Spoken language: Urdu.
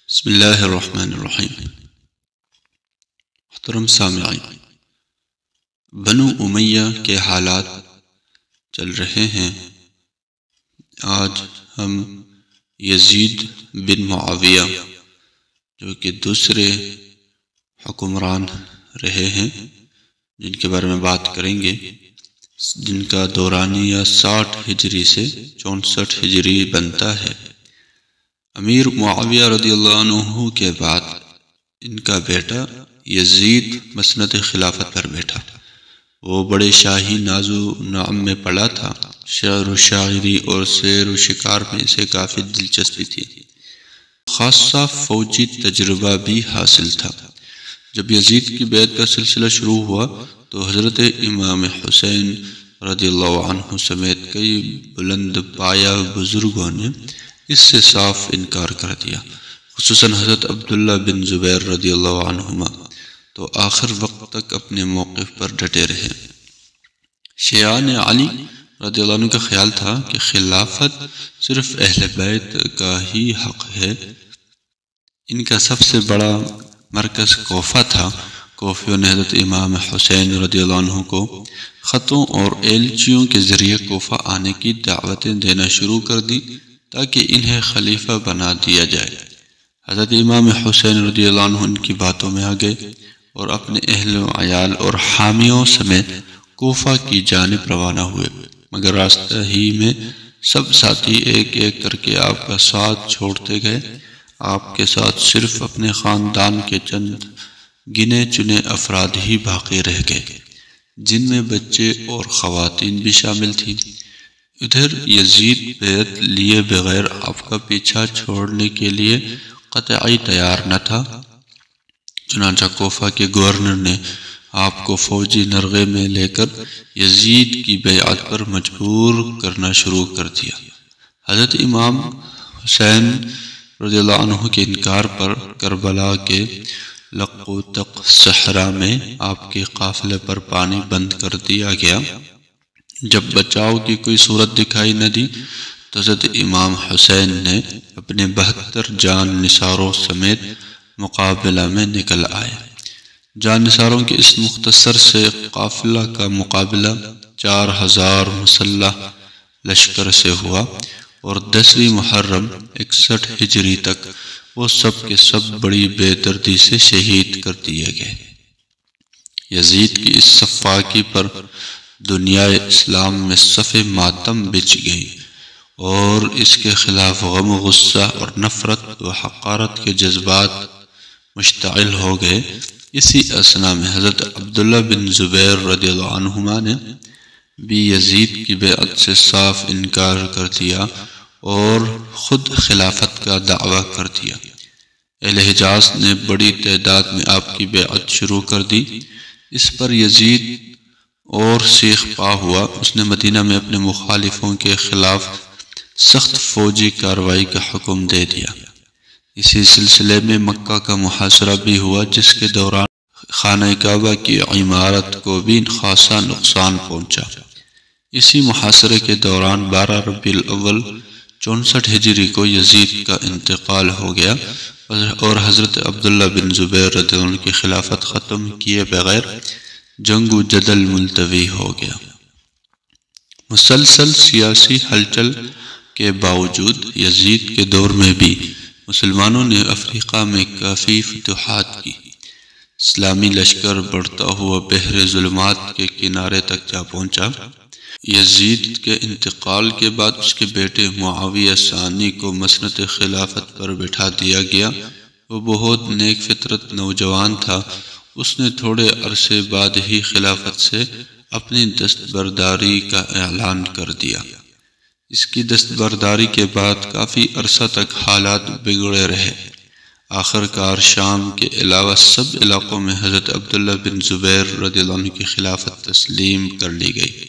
بسم اللہ الرحمن الرحیم۔ محترم سامعین، بنو امیہ کے حالات چل رہے ہیں۔ آج ہم یزید بن معاویہ جو کہ دوسرے حکمران رہے ہیں جن کے بارے میں بات کریں گے، جن کا دورانیہ 60 ہجری سے 64 ہجری بنتا ہے۔ امیر معاویہ رضی اللہ عنہ کے بعد ان کا بیٹا یزید مسند خلافت پر بیٹھا۔ وہ بڑے شاہی ناز و نعم میں پڑا تھا۔ شعر و شاعری اور سیر و شکار میں اسے کافی دلچسپی تھی۔ خاصہ فوجی تجربہ بھی حاصل تھا۔ جب یزید کی بیعت کا سلسلہ شروع ہوا تو حضرت امام حسین رضی اللہ عنہ سمیت کئی بلند پایہ بزرگوں نے اس سے صاف انکار کر دیا، خصوصاً حضرت عبداللہ بن زبیر رضی اللہ عنہما تو آخر وقت تک اپنے موقف پر ڈٹے رہے۔ شیعان علی رضی اللہ عنہ کا خیال تھا کہ خلافت صرف اہل بیت کا ہی حق ہے۔ ان کا سب سے بڑا مرکز کوفہ تھا۔ کوفیوں نے حضرت امام حسین رضی اللہ عنہ کو خطوں اور ایلچیوں کے ذریعے کوفہ آنے کی دعوتیں دینا شروع کر دی تاکہ انہیں خلیفہ بنا دیا جائے۔ حضرت امام حسین رضی اللہ عنہ ان کی باتوں میں آ گئے اور اپنے اہل و عیال اور حامیوں سمیت کوفہ کی جانب روانہ ہوئے، مگر راستہ ہی میں سب ساتھی ایک ایک کر کے آپ کا ساتھ چھوڑتے گئے۔ آپ کے ساتھ صرف اپنے خاندان کے چند گنے چنے افراد ہی باقی رہ گئے، جن میں بچے اور خواتین بھی شامل تھیں۔ ادھر یزید بیعت لیے بغیر آپ کا پیچھا چھوڑنے کے لیے قطعی تیار نہ تھا۔ چنانچہ کوفہ کے گورنر نے آپ کو فوجی نرغے میں لے کر یزید کی بیعت پر مجبور کرنا شروع کر دیا۔ حضرت امام حسین رضی اللہ عنہ کے انکار پر کربلا کے لقوتق صحرا میں آپ کے قافلے پر پانی بند کر دیا گیا۔ جب بچاؤ کی کوئی صورت دکھائی نہ دی تو حضرت امام حسین نے اپنے 72 جان نثاروں سمیت مقابلہ میں نکل آئے۔ جان نثاروں کے اس مختصر سے قافلہ کا مقابلہ 4000 مسلح لشکر سے ہوا اور 10ویں محرم 61 ہجری تک وہ سب کے سب بڑی بے دردی سے شہید کر دیے گئے۔ یزید کی اس سفاکی پر دنیا اسلام میں صف ماتم بچھ گئی اور اس کے خلاف غم و غصہ اور نفرت و حقارت کے جذبات مشتعل ہو گئے۔ اسی اثنا میں حضرت عبداللہ بن زبیر رضی اللہ عنہما نے بھی یزید کی بیعت سے صاف انکار کر دیا اور خود خلافت کا دعویٰ کر دیا۔ اہل حجاز نے بڑی تعداد میں آپ کی بیعت شروع کر دی۔ اس پر یزید اور سیخ پا ہوا۔ اس نے مدینہ میں اپنے مخالفوں کے خلاف سخت فوجی کارروائی کا حکم دے دیا۔ اسی سلسلے میں مکہ کا محاصرہ بھی ہوا، جس کے دوران خانہ کعبہ کی عمارت کو بھی خاصا نقصان پہنچا۔ اسی محاصرے کے دوران 12 ربیع الاول 64 ہجری کو یزید کا انتقال ہو گیا اور حضرت عبداللہ بن زبیر رضی اللہ عنہ کی خلافت ختم کیے بغیر جنگ و جدل ملتوی ہو گیا۔ مسلسل سیاسی ہلچل کے باوجود یزید کے دور میں بھی مسلمانوں نے افریقہ میں کافی فتوحات کی۔ اسلامی لشکر بڑھتا ہوا بحر ظلمات کے کنارے تک جا پہنچا۔ یزید کے انتقال کے بعد اس کے بیٹے معاویہ ثانی کو مسند خلافت پر بٹھا دیا گیا۔ وہ بہت نیک فطرت نوجوان تھا۔ اس نے تھوڑے عرصے بعد ہی خلافت سے اپنی دستبرداری کا اعلان کر دیا۔ اس کی دستبرداری کے بعد کافی عرصہ تک حالات بگڑے رہے۔ آخر کار شام کے علاوہ سب علاقوں میں حضرت عبداللہ بن زبیر رضی اللہ عنہ کی خلافت تسلیم کر لی گئی۔